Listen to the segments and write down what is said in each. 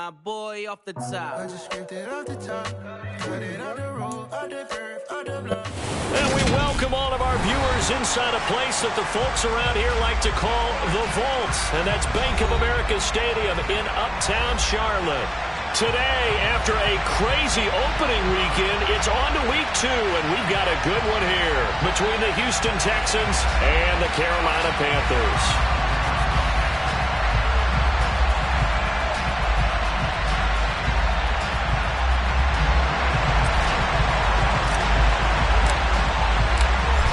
my boy off the top. I just scraped it off the top, cut it out the road, out the curve, out the block. And we welcome all of our viewers inside a place that the folks around here like to call the Vault. And that's Bank of America Stadium in Uptown Charlotte. Today, after a crazy opening weekend, it's on to week 2, and we've got a good one here between the Houston Texans and the Carolina Panthers.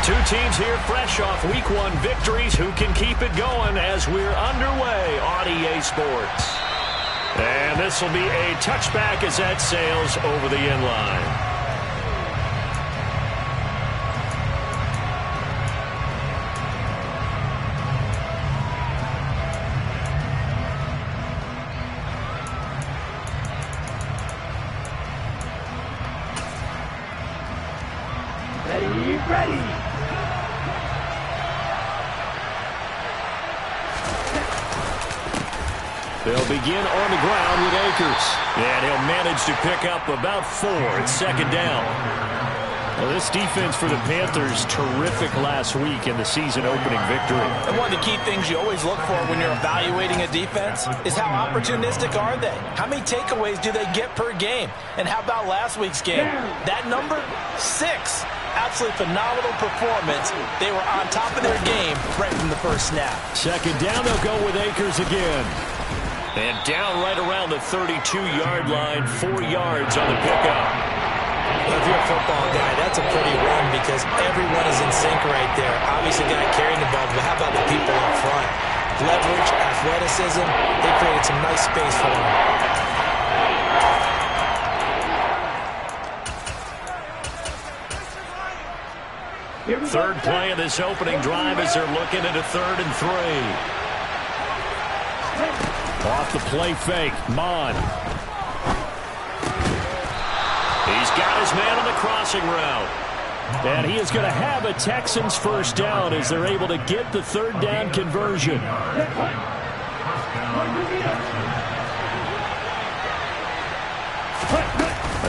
Two teams here fresh off week 1 victories. Who can keep it going as we're underway on EA Sports? And this will be a touchback as that sails over the end line. Ready. They'll begin on the ground with Akers. And he'll manage to pick up about 4 at second down. Well, this defense for the Panthers, terrific last week in the season-opening victory. And one of the key things you always look for when you're evaluating a defense is how opportunistic are they? How many takeaways do they get per game? And how about last week's game? That number? 6. Absolutely phenomenal performance. They were on top of their game right from the first snap. Second down, they'll go with Akers again. And down right around the 32-yard line, 4 yards on the pickup. If you're a football guy, that's a pretty run because everyone is in sync right there. Obviously, the guy carrying the ball, but how about the people up front? Leverage, athleticism, they created some nice space for him. Third play of this opening drive as they're looking at a 3rd and 3. Off the play fake, Mon. He's got his man on the crossing route. And he is going to have a Texans first down as they're able to get the 3rd down conversion.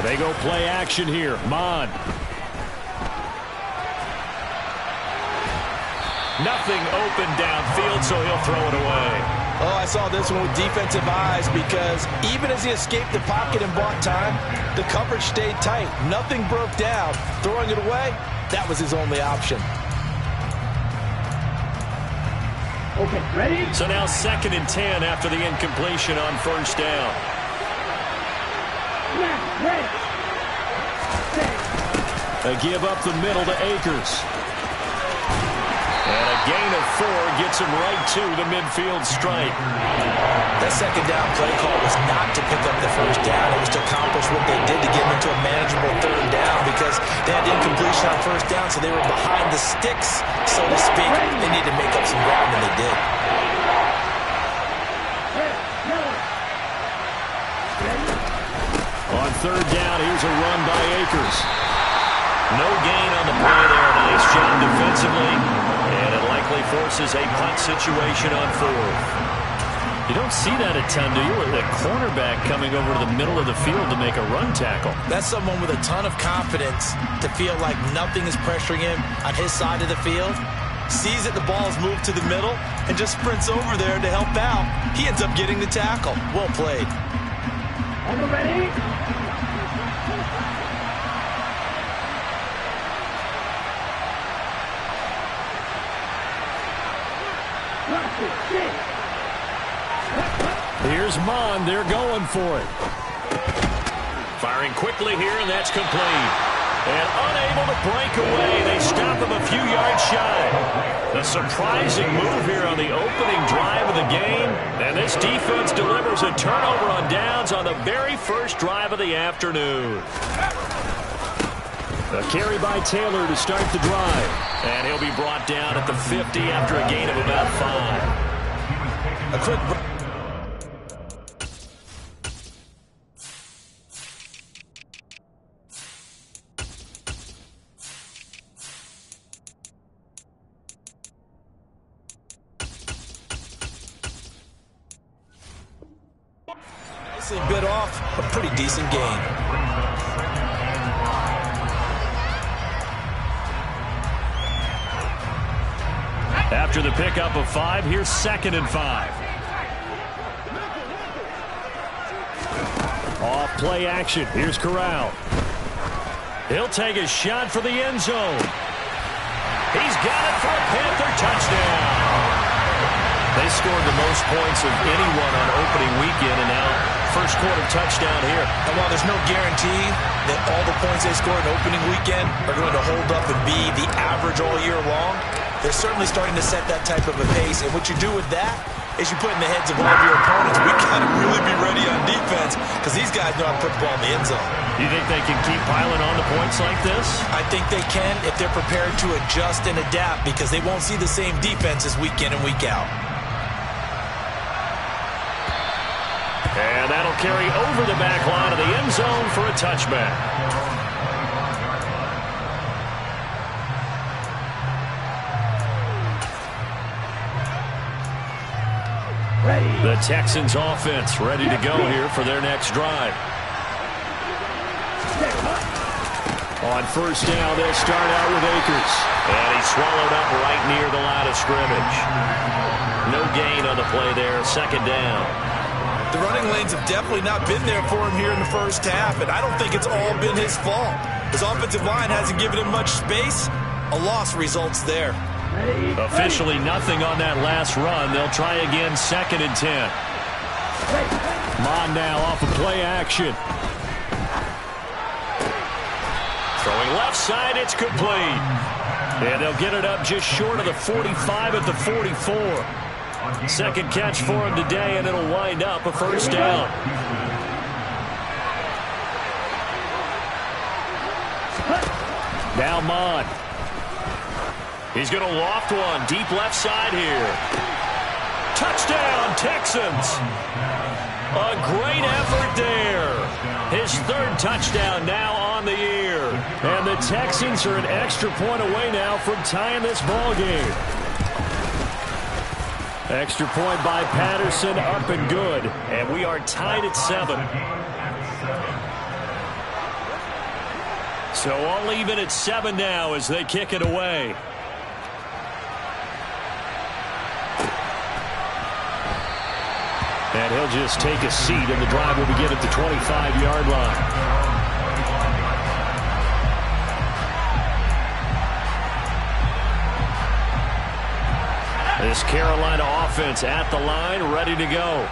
They go play action here, Mon. Nothing open downfield, so he'll throw it away. Oh, I saw this one with defensive eyes because even as he escaped the pocket and bought time, the coverage stayed tight. Nothing broke down. Throwing it away, that was his only option. Okay, ready? So now 2nd and 10 after the incompletion on first down. They give up the middle to Akers. And a gain of 4 gets him right to the midfield stripe. That second down play call was not to pick up the first down. It was to accomplish what they did to get into a manageable 3rd down because they had incompletion on first down, so they were behind the sticks, so to speak. They needed to make up some ground, and they did. On 3rd down, here's a run by Akers. No gain on the play there. Nice job defensively. And it likely forces a punt situation on 4th. You don't see that a ton, do you? With a cornerback coming over to the middle of the field to make a run tackle. That's someone with a ton of confidence to feel like nothing is pressuring him on his side of the field. Sees that the ball is moved to the middle and just sprints over there to help out. He ends up getting the tackle. Well played. Are you ready? Here's Mon. They're going for it. Firing quickly here, and that's complete. And unable to break away. They stop him a few yards shy. A surprising move here on the opening drive of the game. And this defense delivers a turnover on downs on the very first drive of the afternoon. A carry by Taylor to start the drive. And he'll be brought down at the 50 after a gain of about 5. A quick break. Obviously bit off a pretty decent gain. After the pickup of 5, here's 2nd and 5. Off play action. Here's Corral. He'll take a shot for the end zone. He's got it for a Panther touchdown. They scored the most points of anyone on opening weekend, and now first quarter touchdown here. And while there's no guarantee that all the points they scored opening weekend are going to hold up and be the average all year long, they're certainly starting to set that type of a pace. And what you do with that is you put in the heads of all of your opponents, we got to really be ready on defense because these guys know how to put the ball in the end zone. You think they can keep piling on the points like this? I think they can if they're prepared to adjust and adapt because they won't see the same defenses week in and week out. And that'll carry over the back line of the end zone for a touchback. The Texans offense ready to go here for their next drive. On first down, they'll start out with Akers. And he's swallowed up right near the line of scrimmage. No gain on the play there, 2nd down. The running lanes have definitely not been there for him here in the first half, and I don't think it's all been his fault. His offensive line hasn't given him much space. A loss results there. Officially nothing on that last run. They'll try again, 2nd and 10. Mon now off of play action. Throwing left side, it's complete. And they'll get it up just short of the 45 at the 44. 2nd catch for him today, and it'll wind up a first down. Now Mon. He's going to loft one deep left side here. Touchdown, Texans. A great effort there. His 3rd touchdown now on the year. And the Texans are an extra point away now from tying this ball game. Extra point by Patterson, up and good. And we are tied at 7. So all even at 7 now as they kick it away. And he'll just take a seat, and the drive will begin at the 25-yard line. This Carolina offense at the line, ready to go.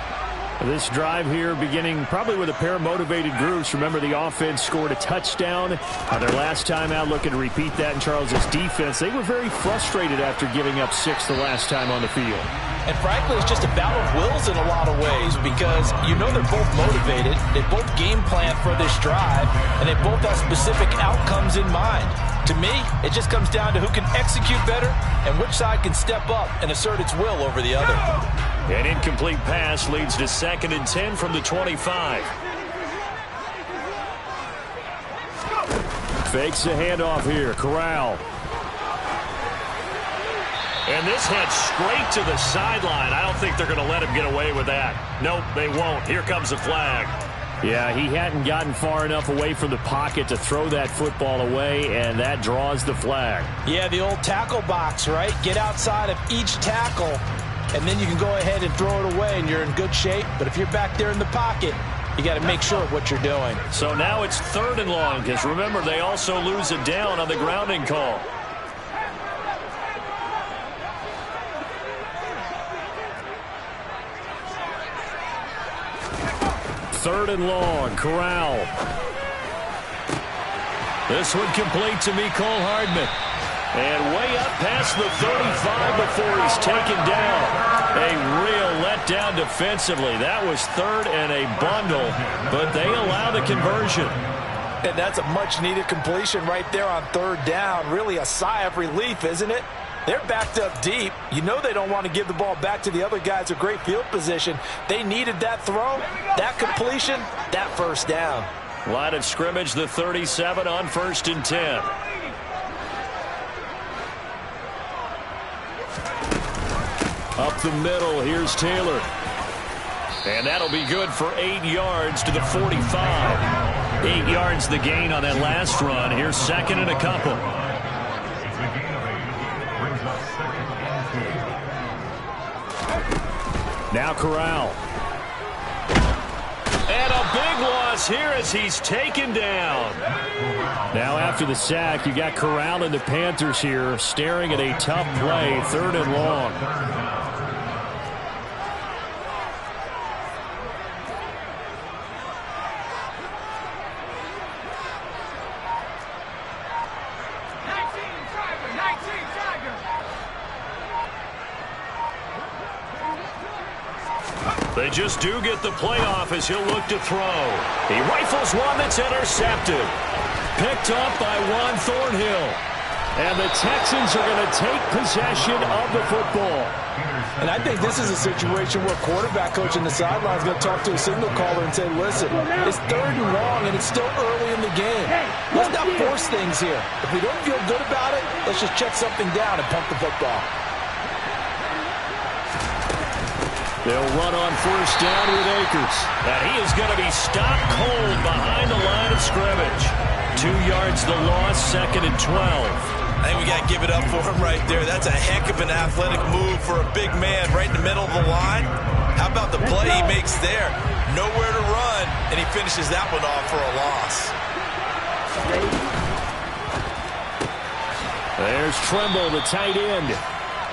This drive here beginning probably with a pair of motivated groups. Remember, the offense scored a touchdown on their last time out. Looking to repeat that in Charles's defense. They were very frustrated after giving up 6 the last time on the field. And frankly, it's just a battle of wills in a lot of ways because you know they're both motivated. They both game plan for this drive, and they both have specific outcomes in mind. To me, it just comes down to who can execute better and which side can step up and assert its will over the other. An incomplete pass leads to 2nd and 10 from the 25. Fakes the handoff here. Corral. And this heads straight to the sideline. I don't think they're going to let him get away with that. Nope, they won't. Here comes the flag. Yeah, he hadn't gotten far enough away from the pocket to throw that football away, and that draws the flag. Yeah, the old tackle box, right? Get outside of each tackle, and then you can go ahead and throw it away, and you're in good shape. But if you're back there in the pocket, you got to make sure of what you're doing. So now it's 3rd and long, because remember, they also lose it down on the grounding call. Third and long, Corral. This one complete to Mecole Hardman. And way up past the 35 before he's taken down. A real letdown defensively. That was 3rd and a bundle, but they allow the conversion. And that's a much-needed completion right there on 3rd down. Really a sigh of relief, isn't it? They're backed up deep. You know they don't want to give the ball back to the other guys with great field position. They needed that throw, that completion, that first down. Line of scrimmage, the 37 on 1st and 10. Up the middle, here's Taylor. And that'll be good for 8 yards to the 45. 8 yards the gain on that last run. Here's second and a couple. Now Corral. And a big loss here as he's taken down. Now after the sack, you got Corral and the Panthers here staring at a tough play, 3rd and long. They just do get the playoff as he'll look to throw. He rifles one that's intercepted. Picked up by Juan Thornhill. And the Texans are going to take possession of the football. And I think this is a situation where quarterback coach in the sideline is going to talk to a signal caller and say, listen, it's 3rd and long and it's still early in the game. Let's not force things here. If we don't feel good about it, let's just check something down and pump the football. They'll run on 1st down with Akers. And he is going to be stopped cold behind the line of scrimmage. 2 yards the loss, 2nd and 12. I think we got to give it up for him right there. That's a heck of an athletic move for a big man right in the middle of the line. How about the play he makes there? Nowhere to run, and he finishes that one off for a loss. There's Tremble, the tight end.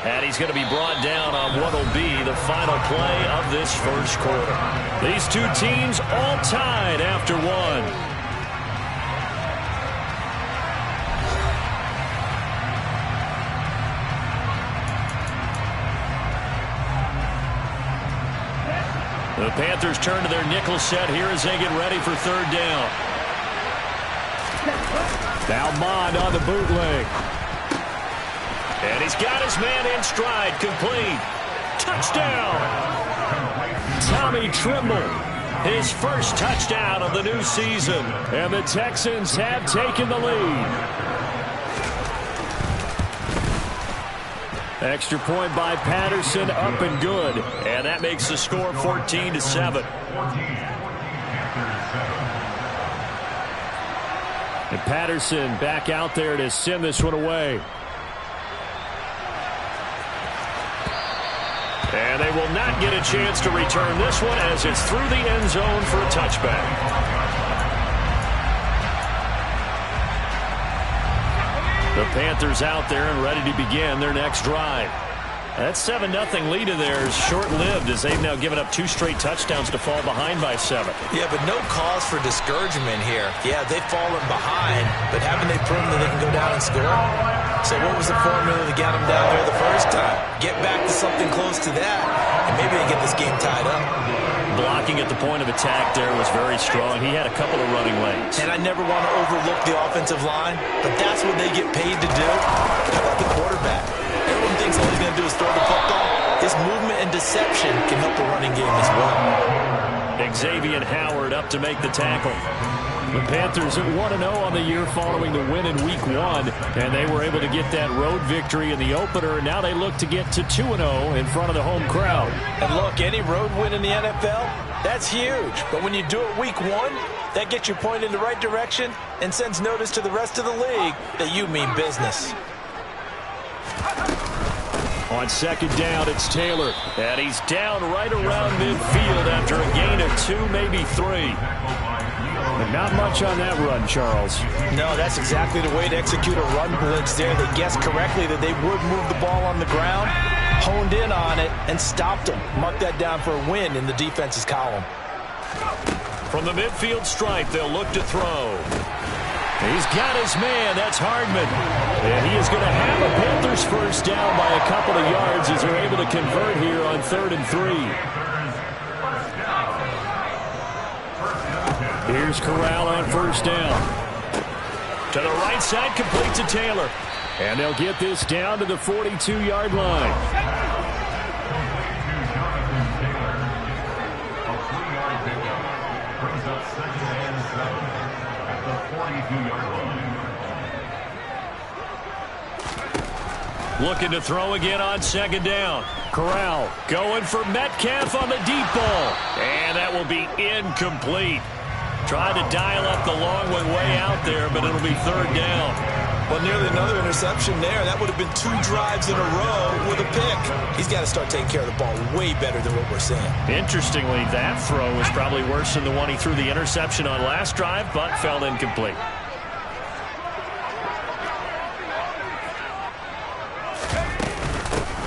And he's going to be brought down on what will be the final play of this first quarter. These two teams all tied after one. The Panthers turn to their nickel set here as they get ready for 3rd down. Now Mond on the bootleg. And he's got his man in stride, complete. Touchdown! Tommy Tremble, his first touchdown of the new season. And the Texans have taken the lead. Extra point by Patterson, up and good. And that makes the score 14-7. And Patterson back out there to send this one away. And they will not get a chance to return this one as it's through the end zone for a touchback. The Panthers out there and ready to begin their next drive. That 7-0 lead of theirs short-lived as they've now given up 2 straight touchdowns to fall behind by 7. Yeah, but no cause for discouragement here. Yeah, they've fallen behind, but haven't they proven that they can go down and score? So what was the formula to get them down there the first time? Get back to something close to that, and maybe they get this game tied up. Blocking at the point of attack there was very strong. He had a couple of running lanes. And I never want to overlook the offensive line, but that's what they get paid to do. How about the quarterback? Everyone thinks all he's going to do is throw the football. His movement and deception can help the running game as well. Xavier Howard up to make the tackle. The Panthers at 1-0 on the year following the win in Week 1, and they were able to get that road victory in the opener. Now they look to get to 2-0 in front of the home crowd. And look, any road win in the NFL, that's huge. But when you do it Week 1, that gets you pointed in the right direction and sends notice to the rest of the league that you mean business. On 2nd down, it's Taylor. And he's down right around midfield after a gain of 2, maybe 3. But not much on that run, Charles. No, that's exactly the way to execute a run blitz there. They guessed correctly that they would move the ball on the ground, honed in on it, and stopped them. Mark that down for a win in the defense's column. From the midfield stripe, they'll look to throw. He's got his man. That's Hardman. And he is going to have a Panthers first down by a couple of yards as they're able to convert here on 3rd and 3. Here's Corral on 1st down. To the right side, complete to Taylor. And they'll get this down to the 42-yard line. Looking to throw again on second down. Corral going for Metcalf on the deep ball. And that will be incomplete. Tried to dial up the long one way out there, but it'll be third down. Well, nearly another interception there. That would have been 2 drives in a row with a pick. He's got to start taking care of the ball way better than what we're seeing. Interestingly, that throw was probably worse than the one he threw the interception on last drive, but fell incomplete.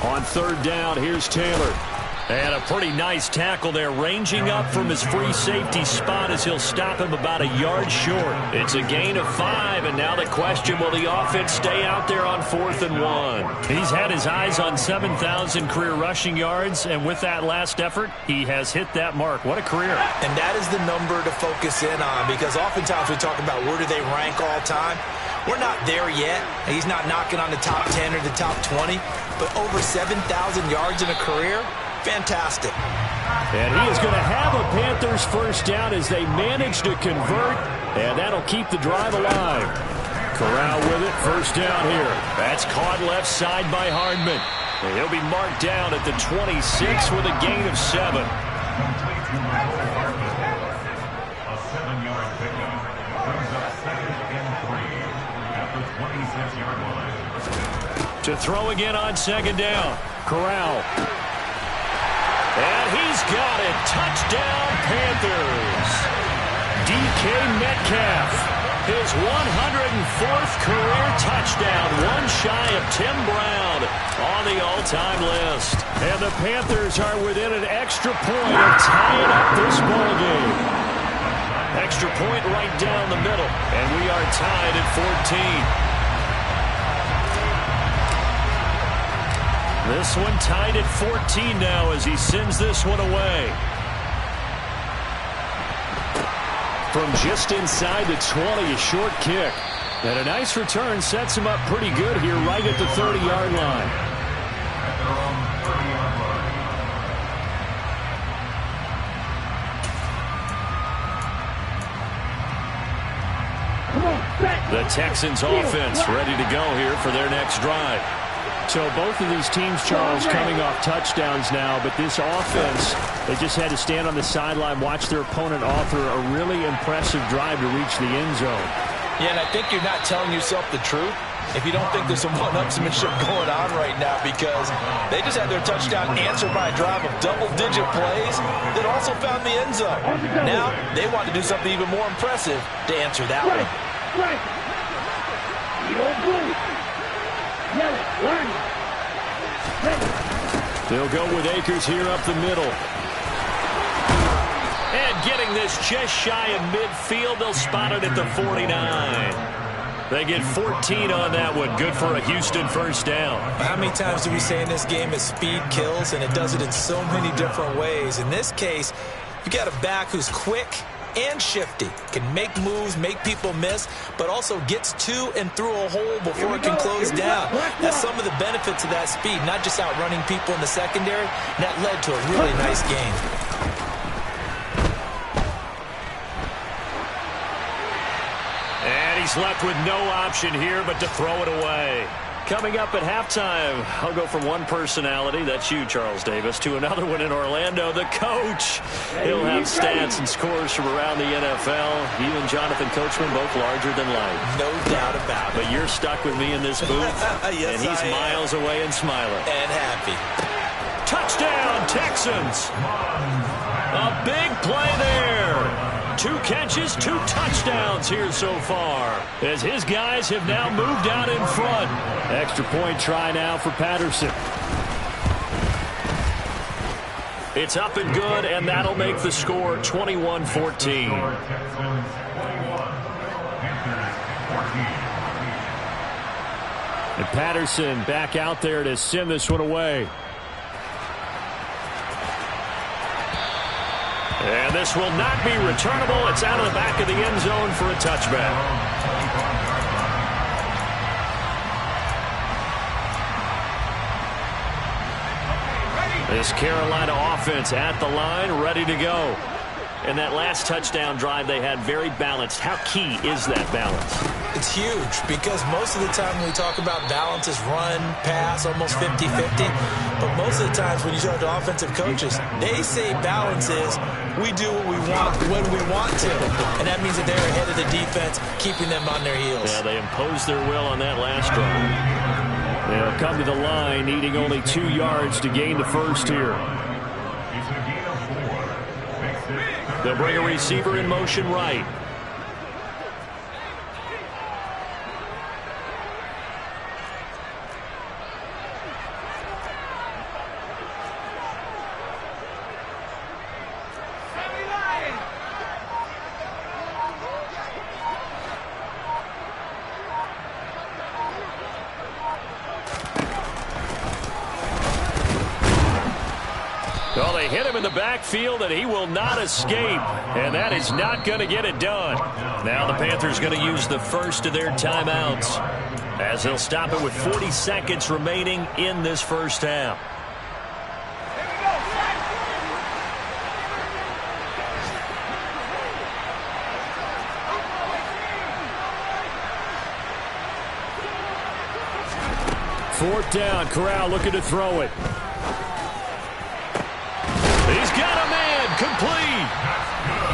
On third down, here's Taylor. And a pretty nice tackle there, ranging up from his free safety spot as he'll stop him about a yard short. It's a gain of 5, and now the question, will the offense stay out there on 4th and 1? He's had his eyes on 7,000 career rushing yards, and with that last effort, he has hit that mark. What a career. And that is the number to focus in on, because oftentimes we talk about where do they rank all time. We're not there yet. He's not knocking on the top 10 or the top 20, but over 7,000 yards in a career, fantastic. And he is going to have a Panthers first down as they manage to convert, and that'll keep the drive alive. Corral with it, first down here. That's caught left side by Hardman. And he'll be marked down at the 26 with a gain of 7. A 7-yard pickup brings up 2nd and 3 at the 26-yard line. To throw again on second down. Corral. And he's got it. Touchdown, Panthers. DK Metcalf, his 104th career touchdown, one shy of Tim Brown on the all-time list. And the Panthers are within an extra point of tying up this ballgame. Extra point right down the middle, and we are tied at 14. This one tied at 14 now as he sends this one away. From just inside the 20, a short kick. And a nice return sets him up pretty good here right at the 30-yard line. The Texans offense ready to go here for their next drive. So both of these teams, Charles, coming off touchdowns now, but this offense, they just had to stand on the sideline, watch their opponent offer a really impressive drive to reach the end zone. Yeah, and I think you're not telling yourself the truth if you don't think there's some one-upsmanship going on right now, because they just had their touchdown answered by a drive of double-digit plays that also found the end zone. Now they want to do something even more impressive to answer that one. They'll go with Akers here up the middle. And getting this just shy of midfield, they'll spot it at the 49. They get 14 on that one. Good for a Houston first down. How many times do we say in this game is speed kills, and it does it in so many different ways. In this case, you got a back who's quick and shifty, can make moves, make people miss, but also gets to and through a hole before it can close down. That's some of the benefits of that speed, not just outrunning people in the secondary. That led to a really nice game. And he's left with no option here but to throw it away. Coming up at halftime, I'll go from one personality, that's you, Charles Davis, to another one in Orlando, the coach. He'll have stats and scores from around the NFL. Even Jonathan Coachman, both larger than life. No doubt about it. But you're stuck with me in this booth, yes, and he's miles away and smiling. And happy. Touchdown, Texans! A big play there. 2 catches, 2 touchdowns here so far, as his guys have now moved out in front. Extra point try now for Patterson. It's up and good, and that'll make the score 21-14. And Patterson back out there to send this one away. And this will not be returnable. It's out of the back of the end zone for a touchback. This Carolina offense at the line, ready to go. And that last touchdown drive they had very balanced. How key is that balance? It's huge because most of the time when we talk about balance is run, pass, almost 50-50. But most of the times when you talk to offensive coaches, they say balance is we do what we want when we want to. And that means that they're ahead of the defense, keeping them on their heels. Yeah, they imposed their will on that last drive. They'll come to the line, needing only 2 yards to gain the first here. They'll bring a receiver in motion right. Well, they hit him in the backfield, and he will not escape. And that is not going to get it done. Now the Panthers going to use the first of their timeouts, as they'll stop it with 40 seconds remaining in this first half. Fourth down, Corral looking to throw it. He's got a man, complete.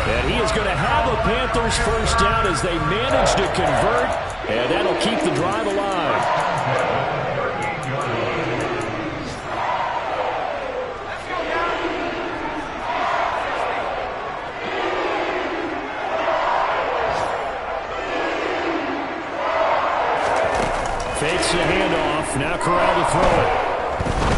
And he is going to have a Panthers first down as they manage to convert, and that'll keep the drive alive. Fakes the handoff, now Corral to throw it.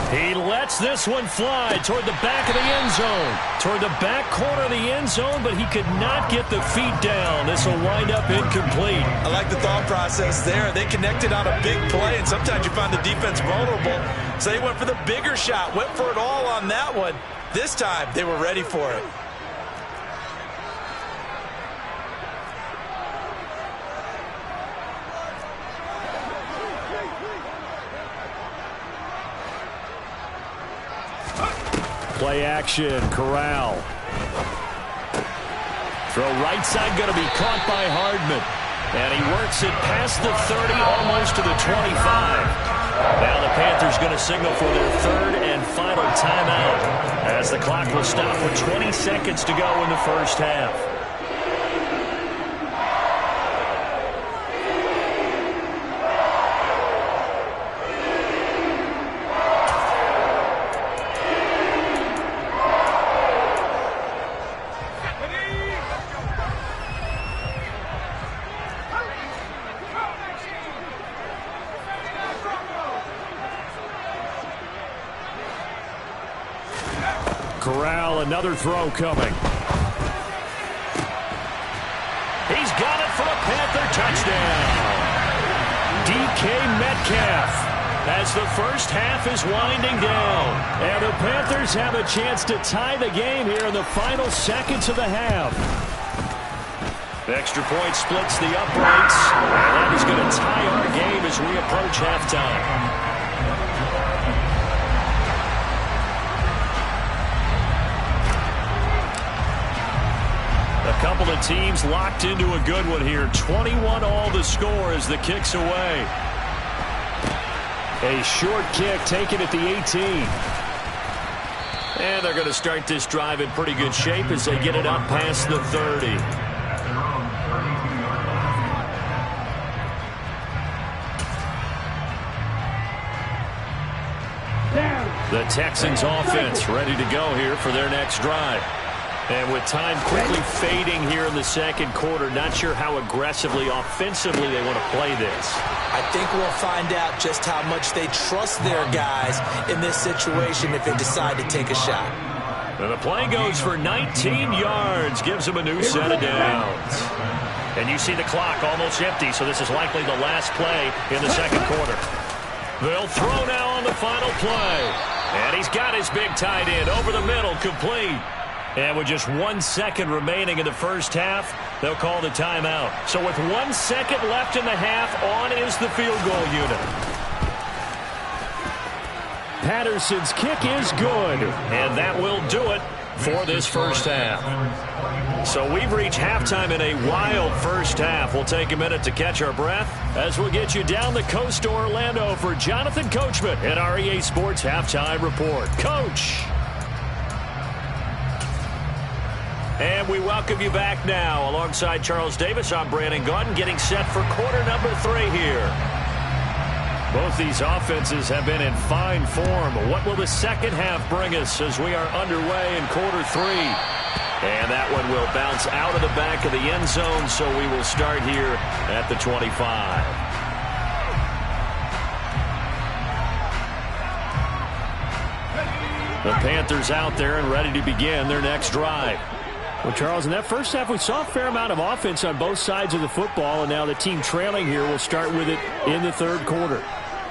He lets this one fly toward the back of the end zone. Toward the back corner of the end zone, but he could not get the feet down. This will wind up incomplete. I like the thought process there. They connected on a big play, and sometimes you find the defense vulnerable. So they went for the bigger shot, went for it all on that one. This time, they were ready for it. Play action, Corral. Throw right side, going to be caught by Hardman. And he works it past the 30, almost to the 25. Now the Panthers going to signal for their third and final timeout, as the clock will stop with 20 seconds to go in the first half. Corral, another throw coming. He's got it for a Panther touchdown. DK Metcalf, as the first half is winding down. And the Panthers have a chance to tie the game here in the final seconds of the half. Extra point splits the uprights. And that is going to tie our game as we approach halftime. A couple of teams locked into a good one here. 21 all the score as the kick's away. A short kick taken at the 18. And they're going to start this drive in pretty good shape as they get it up past the 30. The Texans offense ready to go here for their next drive. And with time quickly fading here in the second quarter, not sure how aggressively, offensively they want to play this. I think we'll find out just how much they trust their guys in this situation if they decide to take a shot. And the play goes for 19 yards, gives them a new set of downs. And you see the clock almost empty, so this is likely the last play in the second quarter. They'll throw now on the final play. And he's got his big tight end over the middle, complete. And with just 1 second remaining in the first half, they'll call the timeout. So with 1 second left in the half, on is the field goal unit. Patterson's kick is good, and that will do it for this first half. So we've reached halftime in a wild first half. We'll take a minute to catch our breath as we'll get you down the coast to Orlando for Jonathan Coachman in our EA Sports Halftime Report. Coach! And we welcome you back now. Alongside Charles Davis, I'm Brandon Gaudin, getting set for quarter number 3 here. Both these offenses have been in fine form. What will the second half bring us as we are underway in quarter 3? And that one will bounce out of the back of the end zone, so we will start here at the 25. The Panthers out there and ready to begin their next drive. Well, Charles, in that first half, we saw a fair amount of offense on both sides of the football, and now the team trailing here will start with it in the third quarter.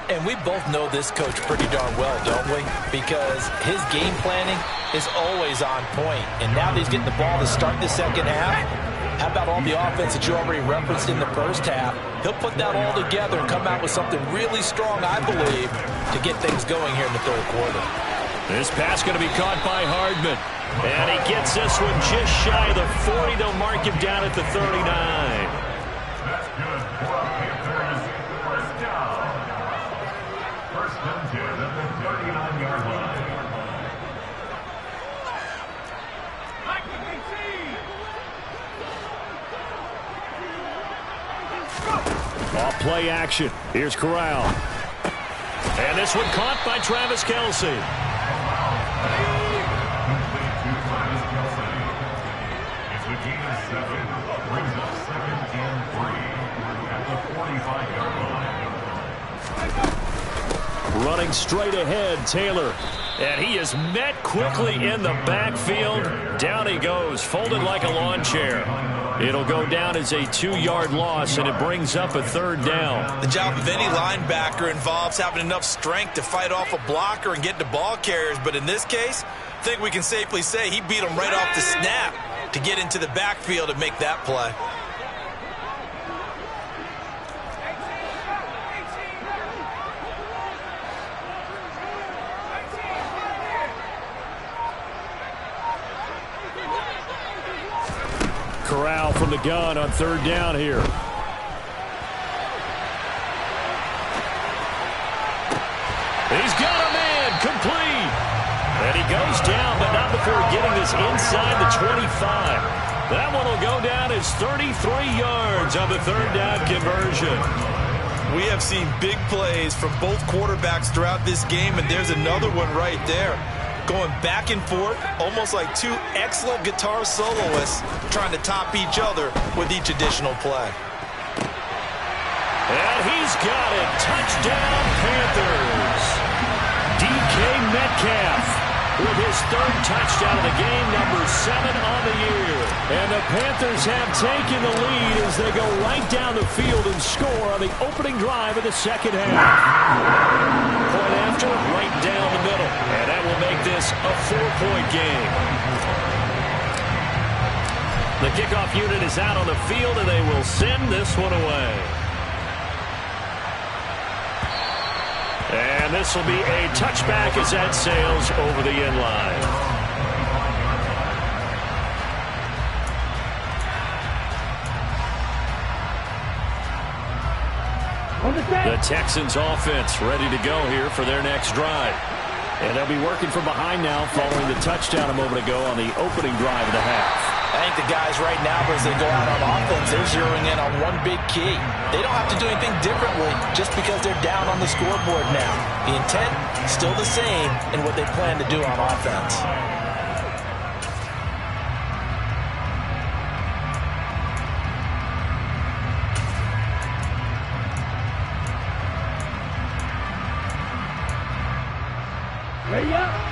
And we both know this coach pretty darn well, don't we? Because his game planning is always on point. And now that he's getting the ball to start the second half, how about all the offense that you already referenced in the first half? He'll put that all together and come out with something really strong, I believe, to get things going here in the third quarter. This pass going to be caught by Hardman. And he gets this one just shy of the 40. They'll mark him down at the 39. That's good for a Panthers first down. First and 10 at the 39-yard line. Off play action. Here's Corral. And this one caught by Travis Kelce. Running straight ahead, Taylor. And he is met quickly in the backfield. Down he goes, folded like a lawn chair. It'll go down as a 2-yard loss, and it brings up a third down. The job of any linebacker involves having enough strength to fight off a blocker and get to ball carriers. But in this case, I think we can safely say he beat him right off the snap to get into the backfield and make that play. Corral from the gun on third down here. He's got a man, complete. And he goes down, but not before getting this inside the 25. That one will go down as 33 yards on the third down conversion. We have seen big plays from both quarterbacks throughout this game, and there's another one right there. Going back and forth, almost like two excellent guitar soloists trying to top each other with each additional play. And he's got it. Touchdown, Panthers. DK Metcalf with his third touchdown of the game, number 7 on the year. And the Panthers have taken the lead as they go right down the field and score on the opening drive of the second half. Point after, right down the middle. And that will make this a 4-point game. The kickoff unit is out on the field, and they will send this one away. And this will be a touchback as that sails over the end line. The Texans offense ready to go here for their next drive. And they'll be working from behind now following the touchdown a moment ago on the opening drive of the half. I think the guys right now, as they go out on offense, they're zeroing in on one big key. They don't have to do anything differently just because they're down on the scoreboard now. The intent, still the same in what they plan to do on offense.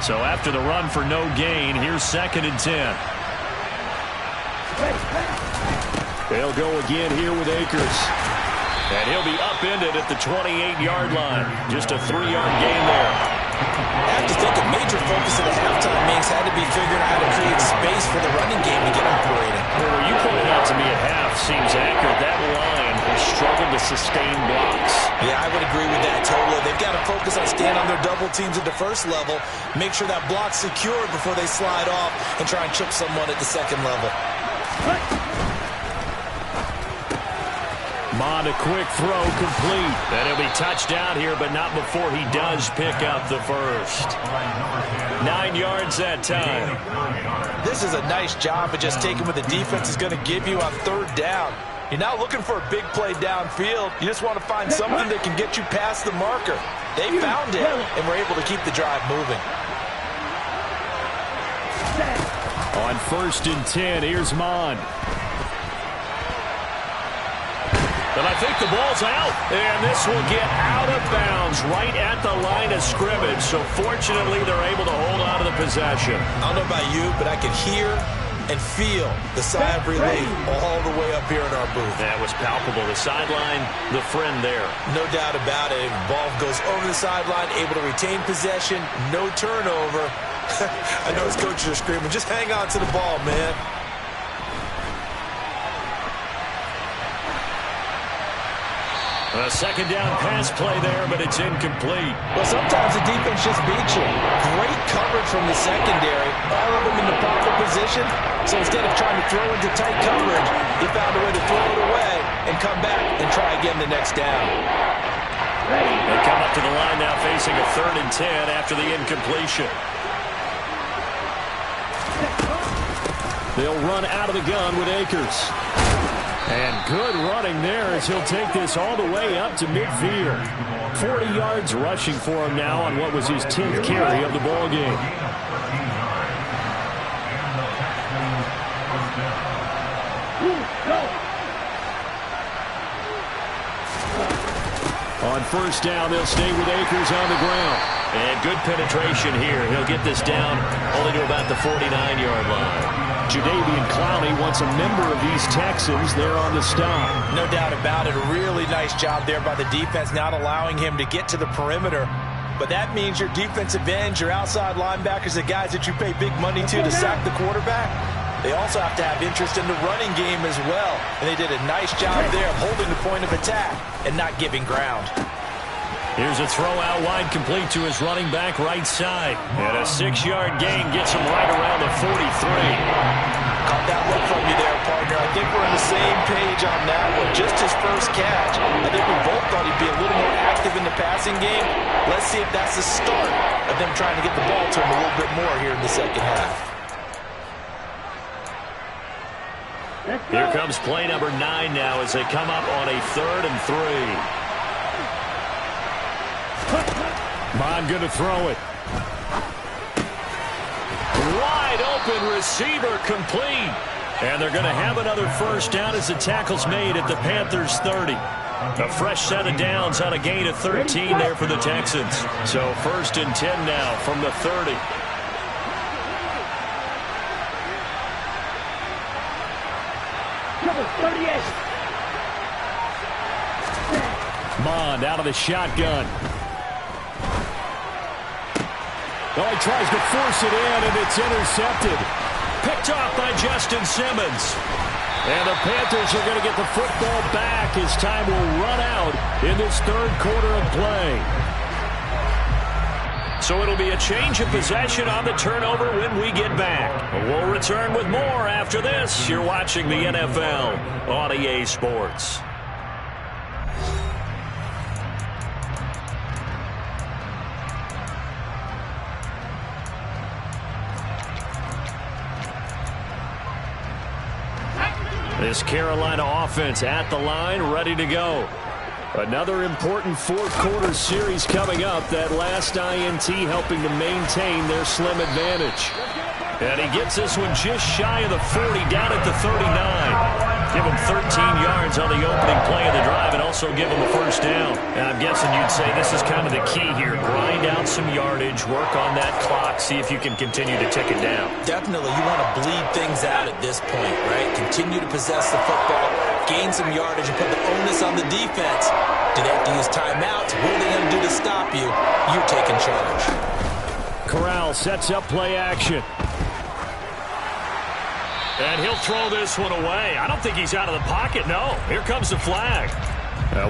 So after the run for no gain, here's 2nd and 10. They'll go again here with Akers. And he'll be upended at the 28-yard line. Just a 3-yard gain there. I have to think a major focus of the halftime meetings had to be figuring out how to create space for the running game to get operating. Well, what you pointed out to me at half seems accurate. That line have struggled to sustain blocks. Yeah, I would agree with that totally. They've got to focus on staying on their double teams at the first level, make sure that block's secured before they slide off and try and chip someone at the second level. Mond, a quick throw, complete. And he'll be touched down here, but not before he does pick up the first. 9 yards that time. This is a nice job of just taking what the defense is going to give you on third down. You're not looking for a big play downfield. You just want to find something that can get you past the marker. They found it and were able to keep the drive moving. On 1st and 10, here's Mond. And I think the ball's out, and this will get out of bounds right at the line of scrimmage. So fortunately, they're able to hold on to the possession. I don't know about you, but I can hear and feel the sigh of relief all the way up here in our booth. That was palpable. The sideline, the friend there. No doubt about it. The ball goes over the sideline, able to retain possession, no turnover. I know his coaches are screaming, just hang on to the ball, man. A second down pass play there, but it's incomplete. Well, sometimes the defense just beats you. Great coverage from the secondary. All of them in the proper position. So instead of trying to throw into tight coverage, he found a way to throw it away and come back and try again the next down. They come up to the line now facing a 3rd and 10 after the incompletion. They'll run out of the gun with Akers. And good running there as he'll take this all the way up to midfield. 40 yards rushing for him now on what was his 10th carry of the ball game. On 1st down, they'll stay with Akers on the ground. And good penetration here. He'll get this down only to about the 49-yard line. Jadeveon Clowney wants a member of these Texans there on the stop. No doubt about it. A really nice job there by the defense, not allowing him to get to the perimeter. But that means your defensive ends, your outside linebackers, the guys that you pay big money to sack the quarterback, they also have to have interest in the running game as well. And they did a nice job there of holding the point of attack and not giving ground. Here's a throw out wide, complete to his running back right side. And a 6-yard gain gets him right around the 43. Caught that look from you there, partner. I think we're on the same page on that one. Just his first catch. I think we both thought he'd be a little more active in the passing game. Let's see if that's the start of them trying to get the ball to him a little bit more here in the second half. Here comes play number 9 now as they come up on a 3rd and 3. Mond going to throw it. Wide open receiver, complete. And they're going to have another first down as the tackle's made at the Panthers 30. A fresh set of downs on a gain of 13 there for the Texans. So 1st and 10 now from the 30. Number 38. Mond out of the shotgun. Oh, he tries to force it in, and it's intercepted. Picked off by Justin Simmons. And the Panthers are going to get the football back as time will run out in this 3rd quarter of play. So it'll be a change of possession on the turnover when we get back. We'll return with more after this. You're watching the NFL on EA Sports. This Carolina offense at the line, ready to go. Another important 4th quarter series coming up. That last INT helping to maintain their slim advantage. And he gets this one just shy of the 40, down at the 39. Give him 13 yards on the opening play of the drive and also give him a first down. And I'm guessing you'd say this is kind of the key here. Grind out some yardage, work on that clock, see if you can continue to tick it down. Definitely, you want to bleed things out at this point, right? Continue to possess the football, gain some yardage, and put the onus on the defense. Do they have to use timeouts? What are they going to do to stop you? You're taking charge. Corral sets up play action. And he'll throw this one away. I don't think he's out of the pocket, no. Here comes the flag.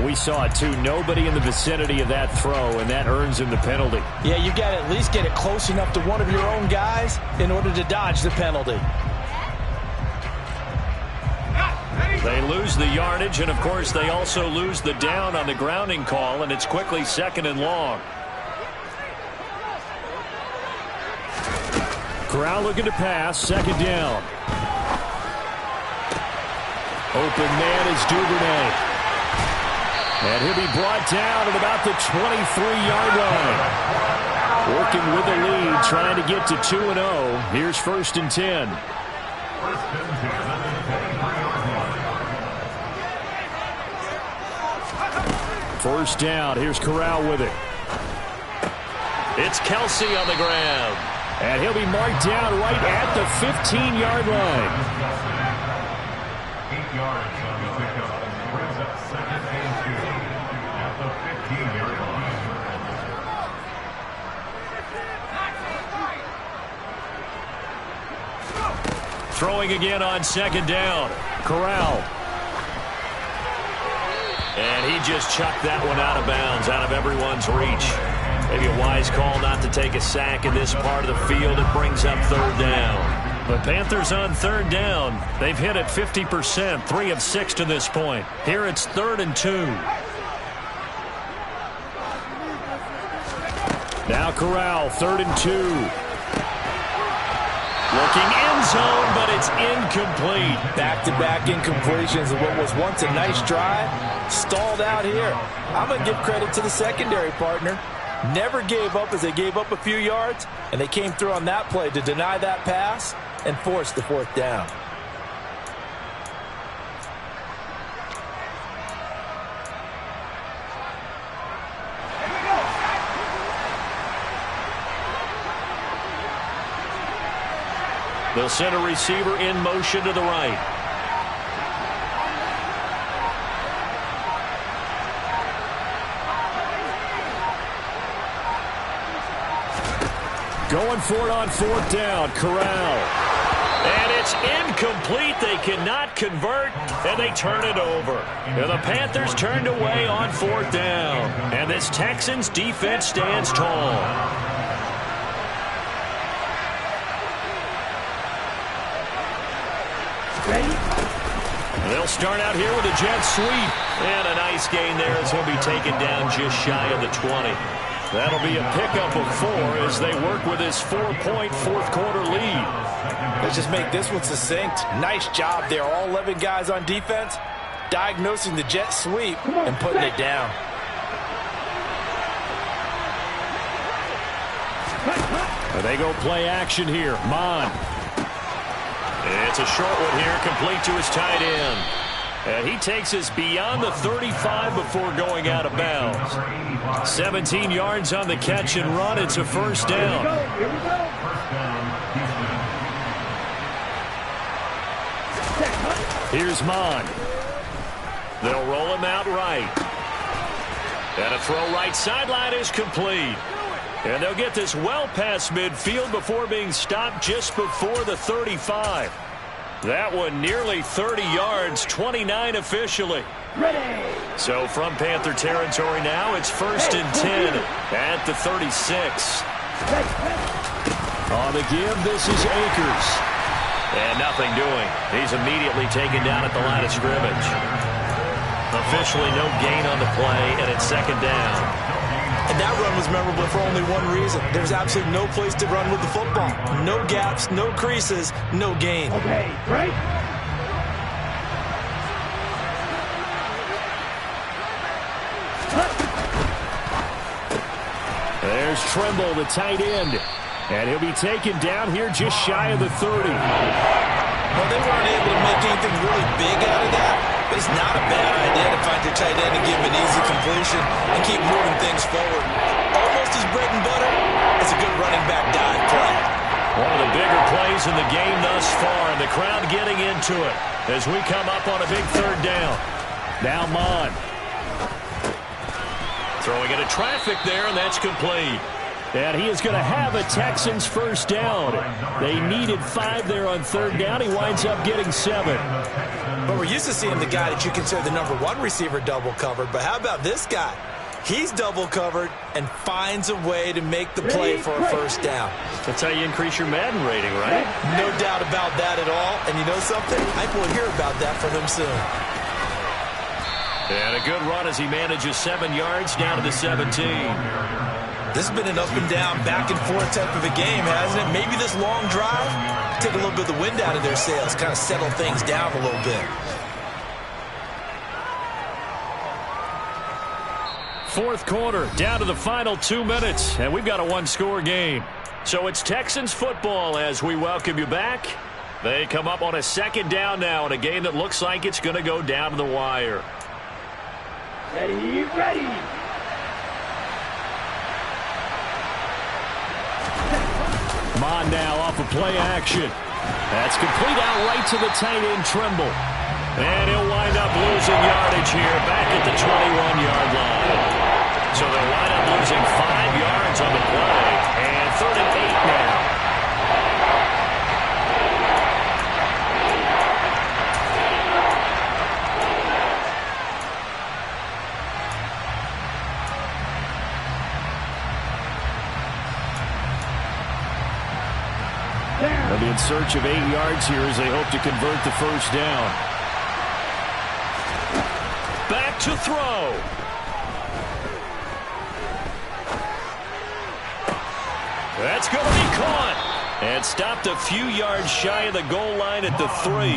We saw it, too. Nobody in the vicinity of that throw, and that earns him the penalty. Yeah, you got to at least get it close enough to one of your own guys in order to dodge the penalty. They lose the yardage, and, of course, they also lose the down on the grounding call, and it's quickly 2nd and long. Corral looking to pass, 2nd down. Open man is Duvernay. And he'll be brought down at about the 23-yard line. Working with the lead, trying to get to 2-0. Here's 1st and 10. First down. Here's Corral with it. It's Kelsey on the ground. And he'll be marked down right at the 15-yard line. 8 yards on the pickup. Brings up 2nd and 2 at the 15-yard line. Throwing again on 2nd down. Corral. And he just chucked that one out of bounds, out of everyone's reach. Maybe a wise call not to take a sack in this part of the field. It brings up 3rd down. The Panthers on 3rd down. They've hit it 50%, 3 of 6 to this point. Here it's 3rd and 2. Now Corral, 3rd and 2. Looking end zone, but it's incomplete. Back-to-back incompletions of what was once a nice drive. Stalled out here. I'm going to give credit to the secondary partner. Never gave up as they gave up a few yards, and they came through on that play to deny that pass and force the 4th down. They'll send a receiver in motion to the right. Going for it on 4th down. Corral. And it's incomplete. They cannot convert, and they turn it over. And the Panthers turned away on 4th down. And this Texans defense stands tall. They'll start out here with a jet sweep. And a nice gain there as he'll be taken down just shy of the 20. That'll be a pickup of 4 as they work with his 4-point 4th quarter lead. Let's just make this one succinct. Nice job there. All 11 guys on defense diagnosing the jet sweep and putting it down. They go play action here. Mon. It's a short one here, complete to his tight end. And he takes us beyond the 35 before going out of bounds. 17 yards on the catch and run. It's a 1st down. Here we go. Here's Mon. They'll roll him out right. And a throw right sideline is complete. And they'll get this well past midfield before being stopped just before the 35. That one nearly 30 yards, 29 officially. Ready. So from Panther territory now, it's 1st and 10 at the 36. On the give, this is Akers. And nothing doing. He's immediately taken down at the line of scrimmage. Officially no gain on the play, and it's 2nd down. And that run was memorable for only one reason. There's absolutely no place to run with the football. No gaps, no creases, no gain. Okay, right. There's Tremble, the tight end. And he'll be taken down here just shy of the 30. Well, they weren't able to make anything really big out of that, but it's not a bad idea to find your tight end and give him an easy completion and keep moving things forward. Almost his bread and butter is a good running back dive play. One of the bigger plays in the game thus far, and the crowd getting into it as we come up on a big 3rd down. Now Mon. Throwing into traffic there, and that's complete. And he is going to have a Texans first down. They needed 5 there on third down. He winds up getting 7. But we're used to seeing the guy that you consider the number 1 receiver double covered. But how about this guy? He's double covered and finds a way to make the play for a first down. That's how you increase your Madden rating, right? No doubt about that at all. And you know something? I will hear about that from him soon. And a good run as he manages 7 yards down to the 17. This has been an up and down, back and forth type of a game, hasn't it? Maybe this long drive, take a little bit of the wind out of their sails, kind of settle things down a little bit. Fourth quarter, down to the final 2 minutes, and we've got a 1-score game. So it's Texans football as we welcome you back. They come up on a second down now in a game that looks like it's going to go down to the wire. Ready, ready. Mon now off of play action. That's complete out right to the tight end, Trimble. And he'll wind up losing yardage here back at the 21-yard line. So they'll wind up losing 5 yards on the play. And 3rd and 8 now. They'll be in search of 8 yards here as they hope to convert the first down. Back to throw. That's going to be caught. And stopped a few yards shy of the goal line at the 3.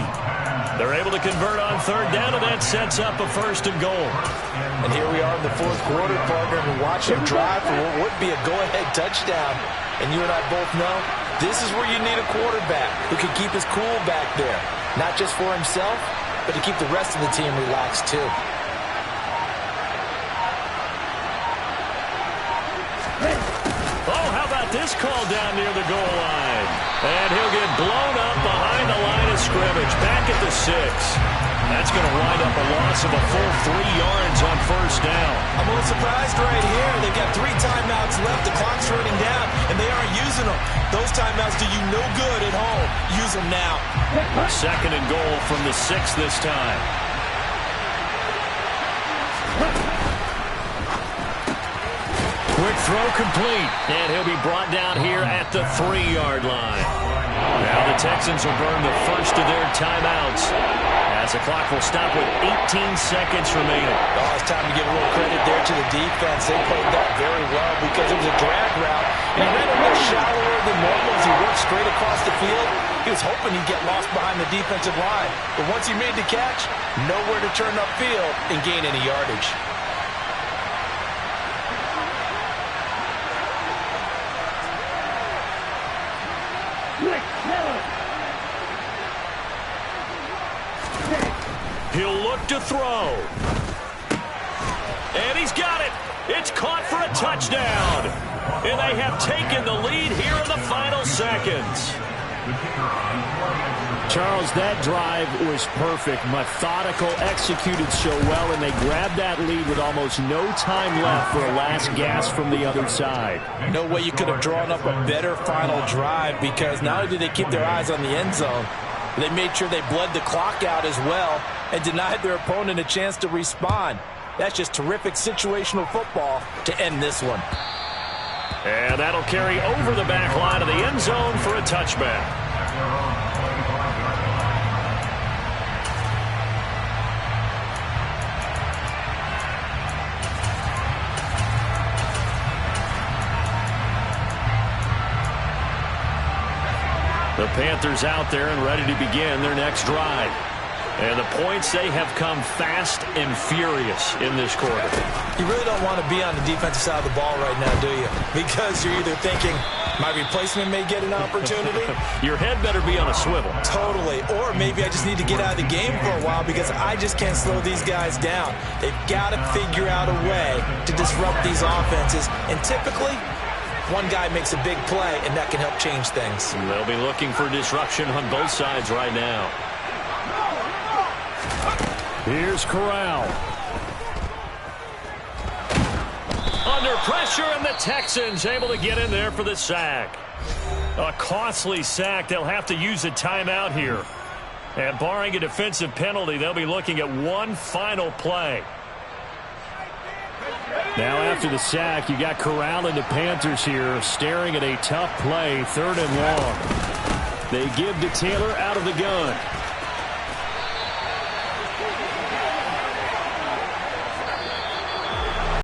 They're able to convert on third down, and that sets up a 1st and goal. And here we are in the fourth quarter, partner, and watch him drive for what would be a go-ahead touchdown. And you and I both know this is where you need a quarterback who can keep his cool back there. Not just for himself, but to keep the rest of the team relaxed too. Oh, how about this call down near the goal line? And he'll get blown up behind the line of scrimmage, back at the 6. That's going to wind up a loss of a full 3 yards on first down. I'm a little surprised right here. They've got 3 timeouts left. The clock's running down, and they aren't using them. Those timeouts do you no good at home. Use them now. 2nd and goal from the 6 this time. Quick throw complete, and he'll be brought down here at the 3-yard line. Now the Texans will burn the first of their timeouts as the clock will stop with 18 seconds remaining. Oh, it's time to give a little credit there to the defense. They played that very well because it was a drag route, and he ran a little shallower than normal as he worked straight across the field. He was hoping he'd get lost behind the defensive line, but once he made the catch, nowhere to turn upfield and gain any yardage. He'll look to throw. And he's got it. It's caught for a touchdown. And they have taken the lead here in the final seconds. Charles, that drive was perfect. Methodical, executed so well, and they grabbed that lead with almost no time left for a last gasp from the other side. No way you could have drawn up a better final drive because not only did they keep their eyes on the end zone, they made sure they bled the clock out as well and denied their opponent a chance to respond. That's just terrific situational football to end this one. And that'll carry over the back line of the end zone for a touchback. The Panthers out there and ready to begin their next drive. And the points, they have come fast and furious in this quarter. You really don't want to be on the defensive side of the ball right now, do you? Because you're either thinking, my replacement may get an opportunity. Your head better be on a swivel. Totally. Or maybe I just need to get out of the game for a while because I just can't slow these guys down. They've got to figure out a way to disrupt these offenses. And typically, one guy makes a big play, and that can help change things. And they'll be looking for disruption on both sides right now. Here's Corral. Under under pressure, and the Texans able to get in there for the sack. A costly sack. They'll have to use a timeout here. And barring a defensive penalty, they'll be looking at one final play. Now after the sack, you got Corral and the Panthers here staring at a tough play, 3rd and long. They give to Taylor out of the gun.